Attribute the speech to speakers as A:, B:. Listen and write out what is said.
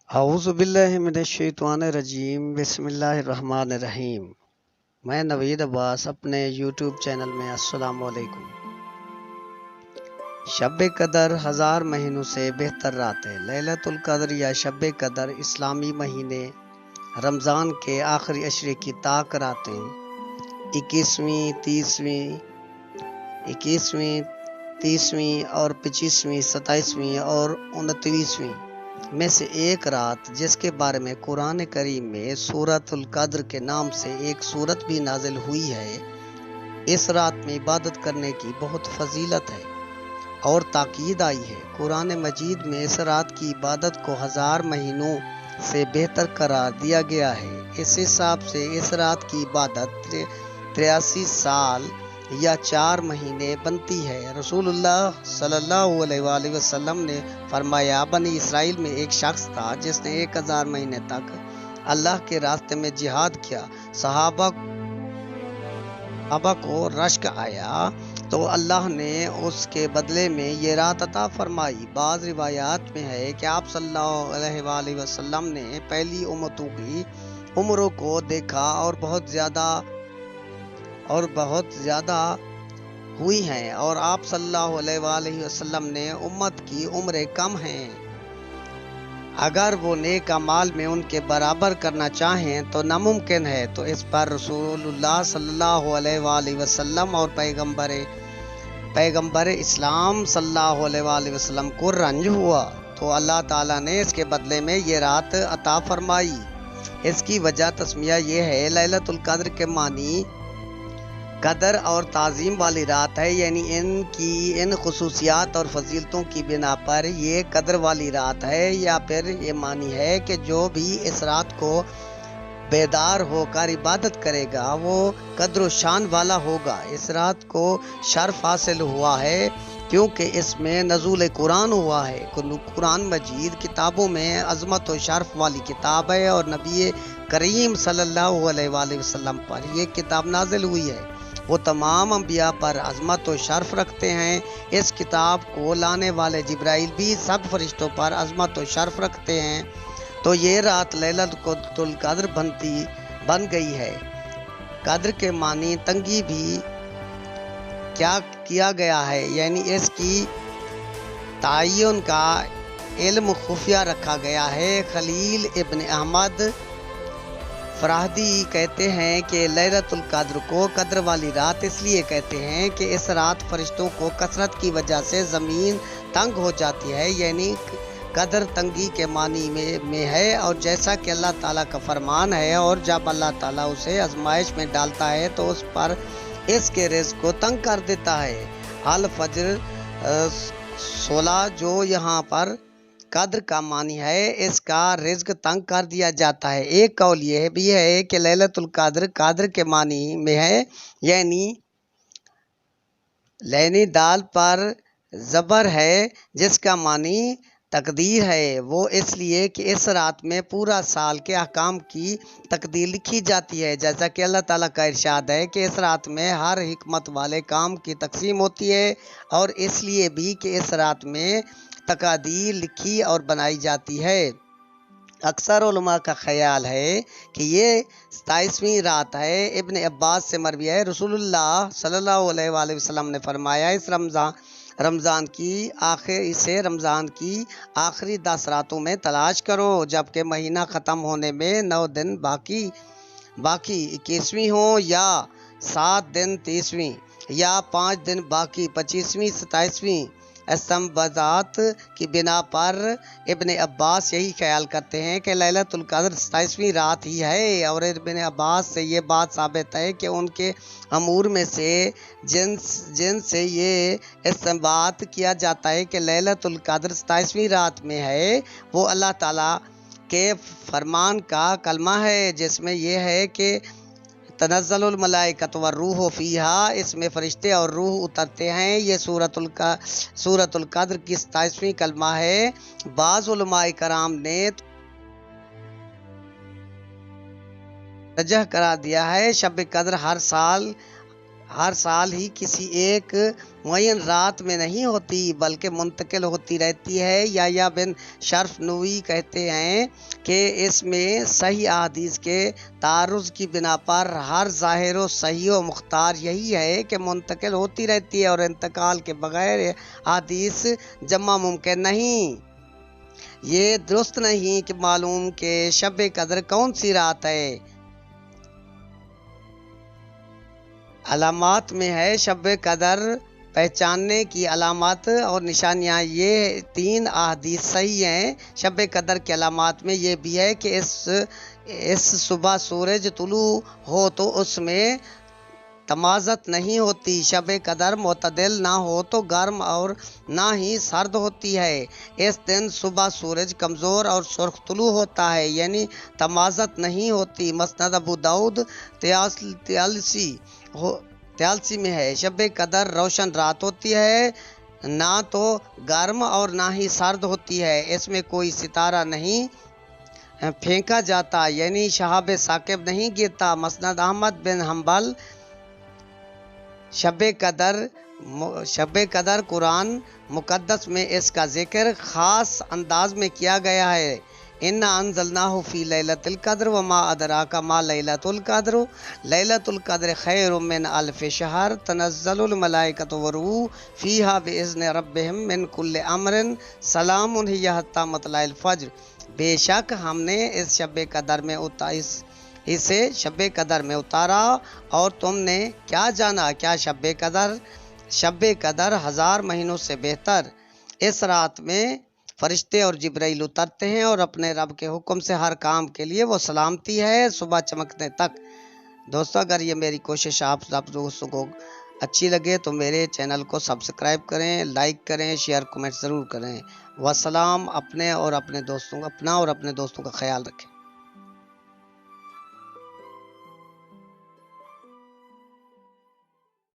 A: اعوذ باللہ من الشیطان الرجیم بسم اللہ الرحمن الرحیم۔ میں نوید عباس اپنے یوٹیوب چینل میں السلام علیکم۔ شب قدر 1000 مہینوں سے بہتر رات ہے۔ لیلۃ القدر یا شب قدر اسلامی مہینے رمضان کے آخری عشرے کی طاق راتیں 21ویں، 30ویں اور 25ویں، 27ویں اور 29ویں میں سے ایک رات، جس کے بارے میں قرآن کریم میں سورۃ القدر کے نام سے ایک سورت بھی نازل ہوئی ہے۔ اس رات میں عبادت کرنے کی بہت فضیلت ہے اور تاکید آئی ہے۔ قرآن مجید میں اس رات کی عبادت کو 1000 مہینوں سے بہتر قرار دیا گیا ہے۔ اس حساب سے اس رات کی عبادت 83 سال یا 4 مہینے بنتی ہے۔ رسول اللہ صلی اللہ علیہ وآلہ وسلم نے فرمایا، بنی اسرائیل میں ایک شخص تھا جس نے 1000 مہینے تک اللہ کے راستے میں جہاد کیا۔ صحابہ کو رشک آیا تو اللہ نے اس کے بدلے میں یہ رات عطا فرمائی۔ بعض روایات میں ہے کہ آپ صلی اللہ علیہ وآلہ وسلم نے پہلی امتوں کی عمروں کو دیکھا اور بہت زیادہ ہوئی ہیں، اور آپ صلی اللہ علیہ وآلہ وسلم نے امت کی عمریں کم ہیں، اگر وہ نیک اعمال میں ان کے برابر کرنا چاہیں تو ناممکن ہے۔ تو اس پر رسول اللہ صلی اللہ علیہ وآلہ وسلم اور پیغمبر اسلام صلی اللہ علیہ وآلہ وسلم کو رنج ہوا، تو اللہ تعالیٰ نے اس کے بدلے میں یہ رات عطا فرمائی۔ اس کی وجہ تسمیہ یہ ہے، لیلۃ القدر کے معنی قدر اور تعظیم والی رات ہے، یعنی ان خصوصیات اور فضیلتوں کی بنا پر یہ قدر والی رات ہے، یا پھر یہ معنی ہے کہ جو بھی اس رات کو بیدار ہو کر عبادت کرے گا وہ قدر و شان والا ہوگا۔ اس رات کو شرف حاصل ہوا ہے کیونکہ اس میں نزول قرآن ہوا ہے۔ قرآن مجید کتابوں میں عظمت و شرف والی کتاب ہے، اور نبی کریم صلی اللہ علیہ وآلہ وسلم پر یہ کتاب نازل ہوئی ہے۔ وہ تمام انبیاء پر عظمت و شرف رکھتے ہیں۔ اس کتاب کو لانے والے جبرائیل بھی سب فرشتوں پر عظمت و شرف رکھتے ہیں۔ تو یہ رات لیلۃ القدر بن گئی ہے۔ قدر کے معنی تنگی بھی کیا کیا گیا ہے، یعنی اس کی تعین کا علم خفیہ رکھا گیا ہے۔ خلیل ابن احمد فراہدی کہتے ہیں کہ لیلۃ القدر کو قدر والی رات اس لیے کہتے ہیں کہ اس رات فرشتوں کو کثرت کی وجہ سے زمین تنگ ہو جاتی ہے، یعنی قدر تنگی کے معنی میں ہے، اور جیسا کہ اللہ تعالیٰ کا فرمان ہے، اور جب اللہ تعالیٰ اسے آزمائش میں ڈالتا ہے تو اس پر اس کے رزق کو تنگ کر دیتا ہے۔ الفجر 16 جو یہاں پر قدر کا معنی ہے، اس کا رزق تنگ کر دیا جاتا ہے۔ ایک قول یہ بھی ہے کہ لیلۃ القدر قدر کے معنی میں ہے، یعنی لینی دال پر زبر ہے جس کا معنی تقدیر ہے۔ وہ اس لیے کہ اس رات میں پورا سال کے احکام کی تقدیر لکھی جاتی ہے، جیسا کہ اللہ تعالیٰ کا ارشاد ہے کہ اس رات میں ہر حکمت والے کام کی تقسیم ہوتی ہے، اور اس لیے بھی کہ اس رات میں تقادیر لکھی اور بنائی جاتی ہے۔ اکثر علماء کا خیال ہے کہ یہ 27ویں رات ہے۔ ابن عباس سے مروی ہے، رسول اللہ صلی اللہ علیہ وآلہ وسلم نے فرمایا، اس رمضان کی آخری 10 راتوں میں تلاش کرو، جبکہ مہینہ ختم ہونے میں 9 دن باقی 21ویں ہوں، یا 7 دن 30ویں، یا 5 دن باقی 25ویں 27ویں۔ استنباطات کی بنا پر ابن عباس یہی خیال کرتے ہیں کہ لیلۃ القدر 27ویں رات ہی ہے، اور ابن عباس سے یہ بات ثابت ہے کہ ان کے امور میں سے جن سے یہ استنباط کیا جاتا ہے کہ لیلۃ القدر 27ویں رات میں ہے، وہ اللہ تعالیٰ کے فرمان کا کلمہ ہے، جس میں یہ ہے کہ تنزل الملائکۃ والروح فیہا، اس میں فرشتے اور روح اترتے ہیں۔ یہ سورۃ القدر کی 27ویں کلمہ ہے۔ بعض علماء کرام نے رجح قرار دیا ہے۔ شب قدر ہر سال ہی کسی ایک معین رات میں نہیں ہوتی بلکہ منتقل ہوتی رہتی ہے۔ یا بن شرف نووی کہتے ہیں کہ اس میں صحیح احادیث کے تعارض کی بنا پر ہر ظاہر و صحیح و مختار یہی ہے کہ منتقل ہوتی رہتی ہے اور انتقال کے بغیر احادیث جمع ممکن نہیں۔ یہ درست نہیں کہ معلوم کہ شب قدر کون سی رات ہے۔ علامات میں ہے شب قدر پہچاننے کی علامات اور نشانیاں، یہ 3 احادیث صحیح ہیں۔ شب قدر کی علامات میں یہ بھی ہے کہ اس صبح سورج طلوع ہو تو اس میں تمازت نہیں ہوتی، شب قدر معتدل نہ ہو تو گرم اور نہ ہی سرد ہوتی ہے، اس دن صبح سورج کمزور اور سرخ طلوع ہوتا ہے، یعنی تمازت نہیں ہوتی۔ مسند ابو داؤد 83 میں ہے شب قدر روشن رات ہوتی ہے، نہ تو گرم اور نہ ہی سرد ہوتی ہے، اس میں کوئی ستارہ نہیں پھینکا جاتا، یعنی شہاب ثاقب نہیں گرتا۔ مسند احمد بن حنبل شب قدر قرآن مقدس میں اس کا ذکر خاص انداز میں کیا گیا ہے۔ اِنَّا أَنزَلْنَاهُ فِي لَيْلَةِ الْقَدْرِ وَمَا أَدْرَاكَ مَا لَيْلَةُ الْقَدْرِ لَيْلَةُ الْقَدْرِ خَيْرٌ مِّنْ أَلْفِ شَهْرٍ تَنَزَّلُ الْمَلَائِكَةُ وَالرُّوحُ فِيهَا بِإِذْنِ رَبِّهِم مِّن كُلِّ أَمْرٍ سَلَامٌ هِيَ حَتَّىٰ مَطْلَعِ الْفَجْرِ۔ بے شک ہم نے اس شب قدر میں اسے شب قدر میں اتارا، اور تم نے کیا جانا، کیا شب قدر 1000 مہینوں سے بہتر۔ اس رات میں فرشتے اور جبرائیل اترتے ہیں اور اپنے رب کے حکم سے ہر کام کے لیے وہ سلامتی ہے صبح چمکنے تک۔ دوستو، اگر یہ میری کوشش آپ سب دوستوں کو اچھی لگے تو میرے چینل کو سبسکرائب کریں، لائک کریں، شیئر کومنٹ ضرور کریں۔ والسلام۔ اپنا اور اپنے دوستوں کا خیال رکھیں۔